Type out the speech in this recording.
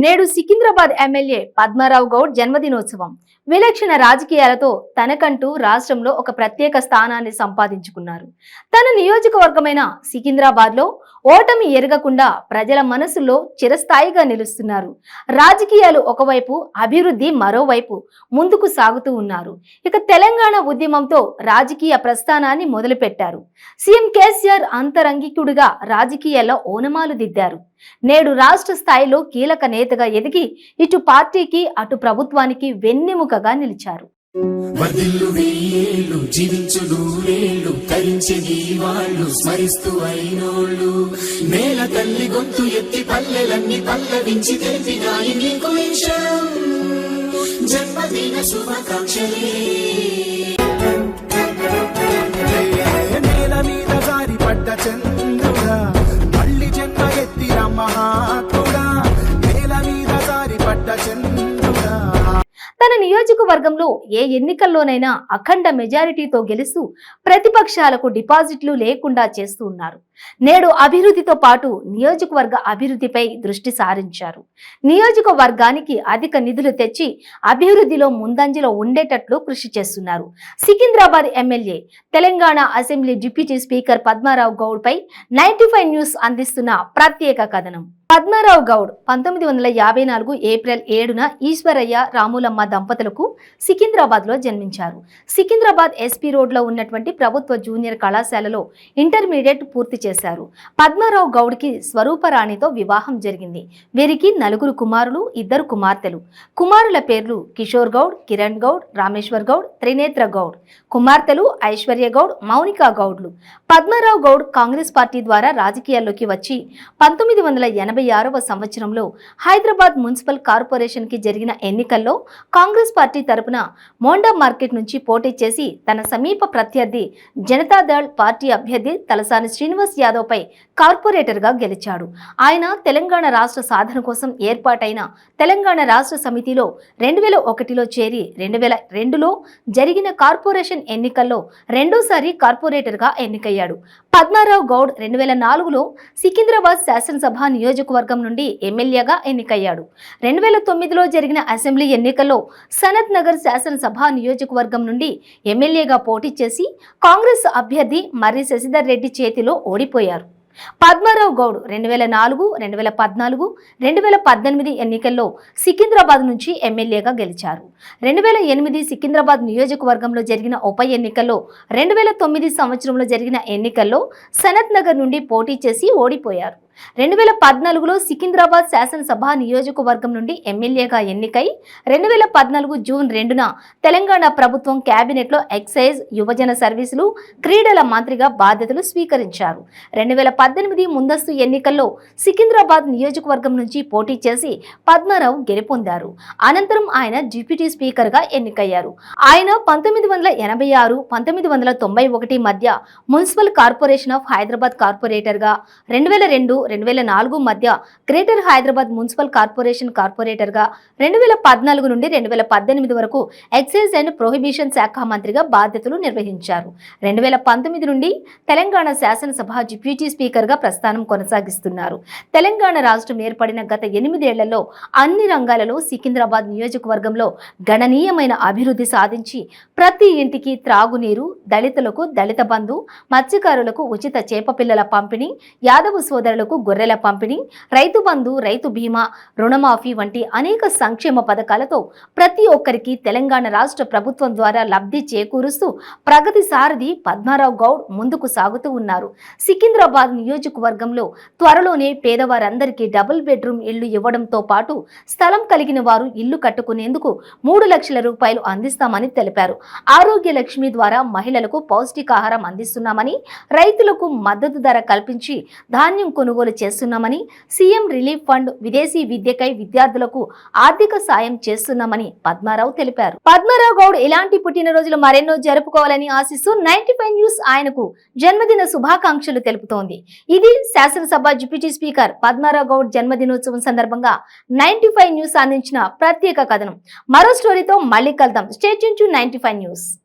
నేడు సికింద్రాబాద్ ఎమ్మెల్యే పద్మారావు గౌడ్ జన్మదినోత్సవం. విలక్షణ రాజకీయాలతో తనకంటూ రాష్ట్రంలో ఒక ప్రత్యేక స్థానాన్ని సంపాదించుకున్నారు. తన నియోజకవర్గమైన సికింద్రాబాద్ లో ఓటమి ఎరగకుండా ప్రజల మనసుల్లో చిరస్థాయిగా నిలుస్తున్నారు. రాజకీయాలు ఒకవైపు, అభివృద్ధి మరోవైపు ముందుకు సాగుతూ ఉన్నారు. ఇక తెలంగాణ ఉద్యమంతో రాజకీయ ప్రస్థానాన్ని మొదలుపెట్టారు. సీఎం కేసీఆర్ అంతరంగికుడిగా రాజకీయాల్లో ఓనమాలు దిద్దారు. నేడు రాష్ట్ర స్థాయిలో కీలక నేతగా ఎదిగి ఇటు పార్టీకి అటు ప్రభుత్వానికి వెన్నెముకగా నిలిచారు. జన్మదిన శుభాకాంక్షలే. తన నియోజకవర్గంలో ఏ ఎన్నికల్లోనైనా అఖండ మెజారిటీతో గెలుస్తూ ప్రతిపక్షాలకు డిపాజిట్లు లేకుండా చేస్తూ ఉన్నారు. నేడు అభివృద్ధితో పాటు నియోజకవర్గ అభివృద్ధిపై దృష్టి సారించారు. నియోజకవర్గానికి అధిక నిధులు తెచ్చి అభివృద్ధిలో ముందంజలో ఉండేటట్లు కృషి చేస్తున్నారు. Secunderabad MLA Telangana assembly deputy speaker Padma Rao Goud పై 95 న్యూస్ అందిస్తున్న ప్రత్యేక కథనం. పద్మారావు గౌడ్ 1954 ఏప్రిల్ 7న ఈశ్వరయ్య రాములమ్మ దంపతులకు సికింద్రాబాద్ లో జన్మించారు. సికింద్రాబాద్ ఎస్పీ రోడ్ లో ఉన్నటువంటి ప్రభుత్వ జూనియర్ కళాశాలలో ఇంటర్మీడియట్ పూర్తి చేశారు. పద్మారావు గౌడ్ కి స్వరూపరాణితో వివాహం జరిగింది. వీరికి 4 కుమారులు, 2 కుమార్తెలు. కుమారుల పేర్లు కిషోర్ గౌడ్, కిరణ్ గౌడ్, రామేశ్వర్ గౌడ్, త్రినేత్ర గౌడ్. కుమార్తెలు ఐశ్వర్య గౌడ్, మౌనికా గౌడ్లు. పద్మారావు గౌడ్ కాంగ్రెస్ పార్టీ ద్వారా రాజకీయాల్లోకి వచ్చి 1986వ సంవత్సరంలో హైదరాబాద్ మున్సిపల్ కార్పొరేషన్ కి జరిగిన ఎన్నికల్లో కాంగ్రెస్ పార్టీ తరపున మోండా మార్కెట్ నుంచి పోటీ చేసి తన సమీప ప్రత్యర్థి జనతాదళ్ పార్టీ అభ్యర్థి తలసాని శ్రీనివాస్ యాదవ్ పై కార్పొరేటర్ గా గెలిచాడు. ఆయన తెలంగాణ రాష్ట్ర సాధన కోసం ఏర్పాటైన తెలంగాణ రాష్ట్ర సమితిలో 2001లో చేరి 2002లో జరిగిన కార్పొరేషన్ ఎన్నికల్లో రెండోసారి కార్పొరేటర్ గా ఎన్నికయ్యాడు. పద్మారావు గౌడ్ 2004లో సికింద్రాబాద్ శాసనసభ నియోజకవర్గం నుండి ఎమ్మెల్యేగా ఎన్నికయ్యాడు. 2009లో జరిగిన అసెంబ్లీ ఎన్నికల్లో సనత్ నగర్ శాసనసభ నియోజకవర్గం నుండి ఎమ్మెల్యేగా పోటీ చేసి కాంగ్రెస్ అభ్యర్థి మర్రి శశిధర్ రెడ్డి చేతిలో ఓడిపోయారు. పద్మారావు గౌడ్ 2004, 2014, 2018 ఎన్నికల్లో సికింద్రాబాద్ నుంచి ఎమ్మెల్యేగా గెలిచారు. 2008 సికింద్రాబాద్ నియోజకవర్గంలో జరిగిన ఉప ఎన్నికల్లో 2009 సంవత్సరంలో జరిగిన ఎన్నికల్లో సనత్ నగర్ నుండి పోటీ చేసి ఓడిపోయారు. 2014లో సికింద్రాబాద్ శాసనసభ నియోజకవర్గం నుండి ఎమ్మెల్యేగా ఎన్నికై 2014 జూన్ 2న తెలంగాణ ప్రభుత్వం కేబినెట్లో ఎక్సైజ్, యువజన సర్వీసులు, క్రీడల మంత్రిగా బాధ్యతలు స్వీకరించారు. 2018 ముందస్తు ఎన్నికల్లో సికింద్రాబాద్ నియోజకవర్గం నుంచి పోటీ చేసి పద్మారావు గెలుపొందారు. అనంతరం ఆయన డిప్యూటీ స్పీకర్ గా ఎన్నికయ్యారు. ఆయన 1986, 1991 మధ్య municipal corporation of Hyderabad corporator గా, 2002, 2004 మధ్య greater Hyderabad municipal corporation corporator గా, 2014 నుండి 2018 వరకు ఎక్సైజ్ అండ్ ప్రొహిబిషన్ శాఖ మంత్రిగా బాధ్యతలు నిర్వహించారు. 2019 నుండి తెలంగాణ శాసనసభ డిప్యూటీ స్పీకర్ గా ప్రస్థానం కొనసాగిస్తున్నారు. తెలంగాణ రాష్ట్రం ఏర్పడిన గత 8 ఏళ్లలో అన్ని రంగాలలో సికింద్రాబాద్ నియోజకవర్గంలో గణనీయమైన అభివృద్ధి సాధించి ప్రతి ఇంటికి త్రాగునీరు, దళితులకు దళిత బంధు, మత్స్యకారులకు ఉచిత చేపపిల్లల పంపిణీ, యాదవ సోదరులకు గొర్రెల పంపిణీ, రైతు బంధు, రైతు బీమా, రుణమాఫీ వంటి అనేక సంక్షేమ పథకాలతో ప్రతి ఒక్కరికి తెలంగాణ రాష్ట్ర ప్రభుత్వం ద్వారా లబ్ధి చేకూరుస్తూ ప్రగతి సారథి పద్మారావు గౌడ్ ముందుకు సాగుతూ ఉన్నారు. సికింద్రాబాద్ నియోజకవర్గంలో త్వరలోనే పేదవారందరికీ డబుల్ బెడ్రూమ్ ఇళ్లు ఇవ్వడంతో పాటు స్థలం కలిగిన వారు ఇల్లు కట్టుకునేందుకు 3 లక్షల రూపాయలు అందిస్తామని తెలిపారు. ఆరోగ్య లక్ష్మి ద్వారా మహిళలకు పౌష్టికాహారం అందిస్తున్నామని, రైతులకు మద్దతు ధర కల్పించి ధాన్యం కొనుగోలు చేస్తున్నామని, సీఎం రిలీఫ్ ఫండ్, విదేశీ విద్యకై విద్యార్థులకు ఆర్థిక సాయం చేస్తున్నామని పద్మారావు తెలిపారు. పద్మారావు గౌడ్ ఇలాంటి పుట్టినరోజులు మరెన్నో జరుపుకోవాలని ఆశిస్తూ 95 న్యూస్ ఆయనకు జన్మదిన శుభాకాంక్షలు తెలుపుతోంది. ఇది శాసనసభ డిప్యూటీ స్పీకర్ పద్మారావు గౌడ్ జన్మదినోత్సవం సందర్భంగా 95 న్యూస్ అందించిన ప్రత్యేక కథనం. మరో స్టోరీతో మళ్ళీ కలుద్దాం. Stay tune to 95 news.